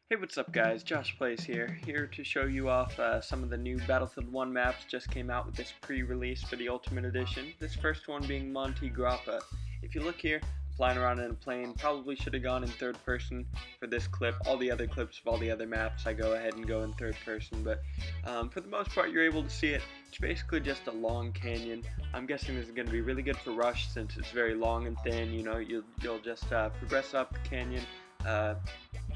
Hey, what's up guys? Josh Plays here to show you off some of the new Battlefield 1 maps just came out with this pre-release for the Ultimate Edition. This first one being Monte Grappa. If you look here, I'm flying around in a plane, probably should have gone in third person for this clip. All the other clips of all the other maps, I go ahead and go in third person, but for the most part you're able to see it. It's basically just a long canyon. I'm guessing this is going to be really good for rush since it's very long and thin. You know, you'll just progress up the canyon,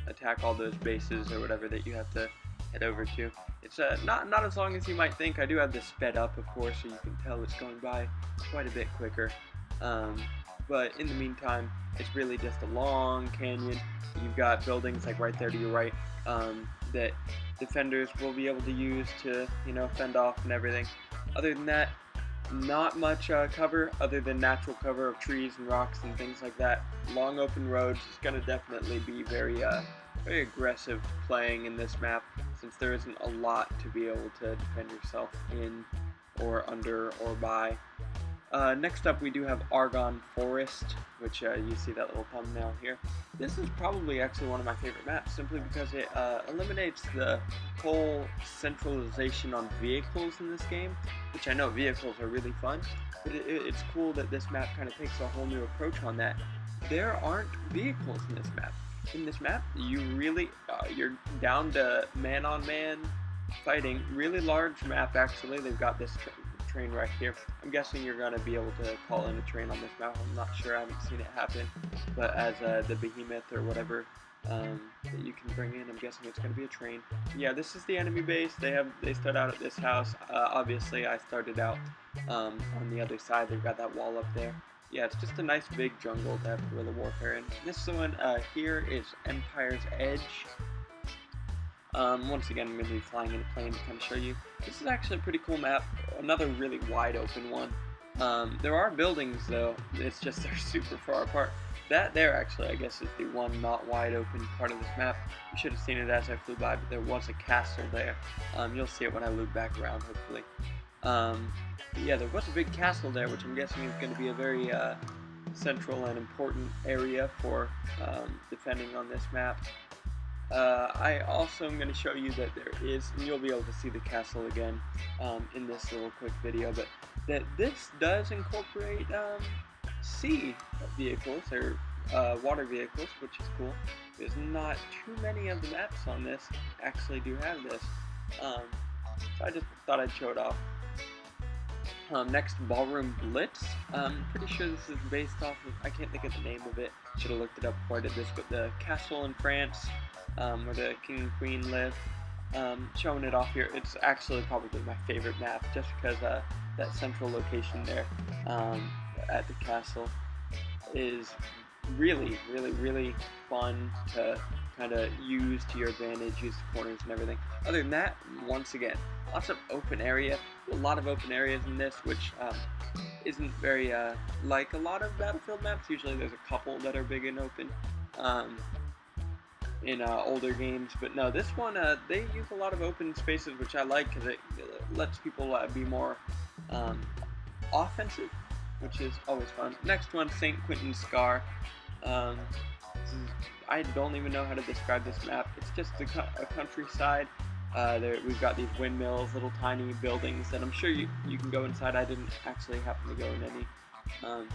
attack all those bases or whatever that you have to head over to. It's not as long as you might think. I do have this sped up, of course, so you can tell it's going by quite a bit quicker. But in the meantime, it's really just a long canyon. You've got buildings like right there to your right that defenders will be able to use to, you know, fend off and everything. Other than that, not much cover other than natural cover of trees and rocks and things like that. Long open roads is going to definitely be very aggressive playing in this map, since there isn't a lot to be able to defend yourself in or under or by. Next up we do have Argonne Forest, which you see that little thumbnail here. This is probably actually one of my favorite maps, simply because it eliminates the whole centralization on vehicles in this game, which I know vehicles are really fun, but it's cool that this map kind of takes a whole new approach on that. There aren't vehicles in this map. In this map, you really, you're down to man-on-man fighting. Really large map, actually. They've got this train right here. I'm guessing you're going to be able to call in a train on this map. I'm not sure, I haven't seen it happen, but as the behemoth or whatever that you can bring in, I'm guessing it's going to be a train. Yeah, this is the enemy base. They start out at this house. Obviously I started out on the other side. They've got that wall up there. Yeah, it's just a nice big jungle to have guerrilla warfare in. This one here is Empire's Edge. Once again, I'm going to be flying in a plane to kind of show you. This is actually a pretty cool map. Another really wide open one. There are buildings though. It's just they're super far apart. That there actually, I guess, is the one not wide open part of this map. You should have seen it as I flew by, but there was a castle there. You'll see it when I loop back around, hopefully. Yeah, there was a big castle there, which I'm guessing is going to be a very central and important area for defending on this map. I also am going to show you that there is, and you'll be able to see the castle again in this little quick video, but that this does incorporate sea vehicles, or water vehicles, which is cool. There's not too many of the maps on this actually do have this, so I just thought I'd show it off. Next, Ballroom Blitz. I'm pretty sure this is based off of, I can't think of the name of it, should have looked it up before I did this, but the castle in France where the king and queen live. Showing it off here, it's actually probably my favorite map, just because that central location there at the castle is really fun to kind of use to your advantage, use the corners and everything. Other than that, once again, lots of open area, a lot of open areas in this, which isn't very like a lot of Battlefield maps. Usually there's a couple that are big and open in older games, but no, this one they use a lot of open spaces, which I like because it lets people be more offensive, which is always fun. Next one, Quentin Scar. I don't even know how to describe this map. It's just a countryside. We've got these windmills, little tiny buildings that I'm sure you can go inside. I didn't actually happen to go in any,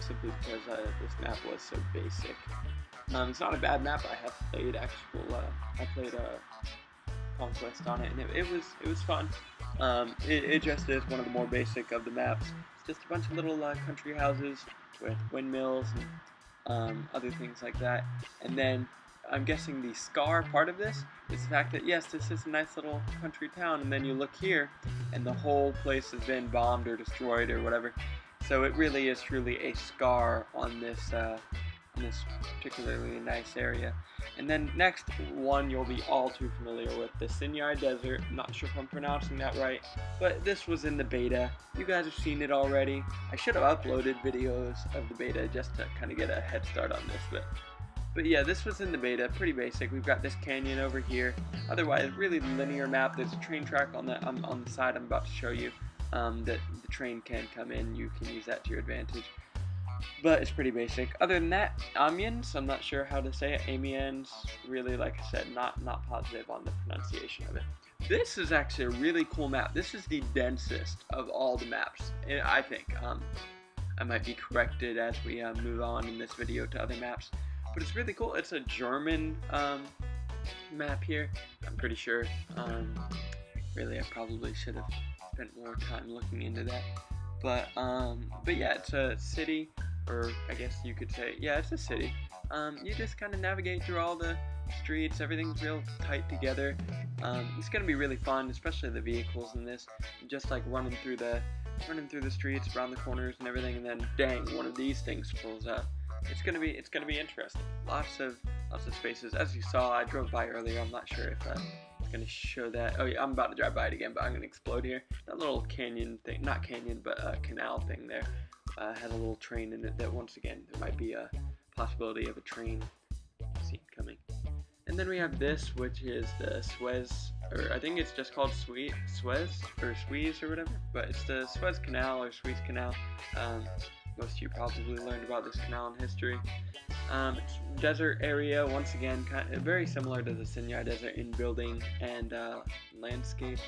simply because this map was so basic. It's not a bad map. I have played I played Conquest on it, and it was fun. It just is one of the more basic of the maps. It's just a bunch of little country houses with windmills and other things like that. And then I'm guessing the Scar part of this is the fact that yes, this is a nice little country town, and then you look here and the whole place has been bombed or destroyed or whatever. So it really is truly a scar on this particularly nice area. And then next one you'll be all too familiar with, the Sinai Desert. I'm not sure if I'm pronouncing that right, but this was in the beta. You guys have seen it already. I should have uploaded videos of the beta just to kind of get a head start on this, but yeah, this was in the beta, pretty basic. We've got this canyon over here. Otherwise, really linear map. There's a train track on the side I'm about to show you that the train can come in. You can use that to your advantage. but it's pretty basic. Other than that, Amiens, I'm not sure how to say it. Amiens, really, like I said, not positive on the pronunciation of it. This is actually a really cool map. This is the densest of all the maps, I think. I might be corrected as we move on in this video to other maps, but it's really cool. It's a German map here. I'm pretty sure. Really, I probably should have spent more time looking into that. But yeah, it's a city, or I guess you could say, yeah, it's a city. You just kind of navigate through all the streets. Everything's real tight together. It's gonna be really fun, especially the vehicles in this. Just like running through the streets, around the corners and everything, and then dang, one of these things pulls up. It's gonna be interesting. Lots of spaces. As you saw, I drove by earlier. I'm not sure if it's gonna show that. Oh yeah, I'm about to drive by it again, but I'm gonna explode here. That little canyon thing, not canyon, but canal thing there, had a little train in it. That once again, there might be a possibility of a train scene coming. And then we have this, which is the Suez, or I think it's just called Suez or whatever, but it's the Suez Canal or Suez Canal. Most of you probably learned about this canal in history. It's desert area, once again, kind of very similar to the Sinai Desert in building and landscape,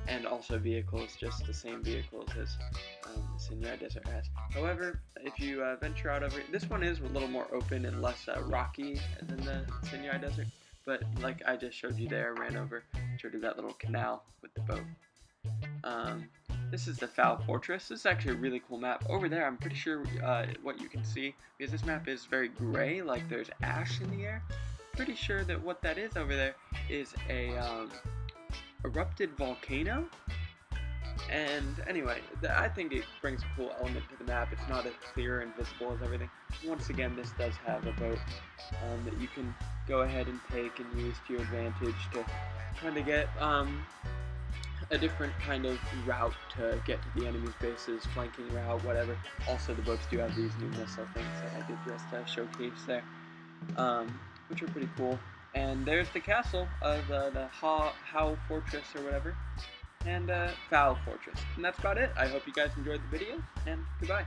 and also vehicles, just the same vehicles as the Sinai Desert has. However, if you venture out over it, this one is a little more open and less rocky than the Sinai Desert, but like I just showed you there, ran over, showed you that little canal with the boat. This is the Fao Fortress. This is actually a really cool map. Over there, I'm pretty sure what you can see, because this map is very gray, like there's ash in the air. Pretty sure that what that is over there is a erupted volcano. And anyway, I think it brings a cool element to the map. It's not as clear and visible as everything. Once again, this does have a boat that you can go ahead and take and use to your advantage to kind of get a different kind of route to get to the enemy's bases, flanking route, whatever. Also, the boats do have these new missile things that I did just showcase there, which are pretty cool. And there's the castle of the Fao Fortress or whatever, and Fowler Fortress. And that's about it. I hope you guys enjoyed the video, and goodbye.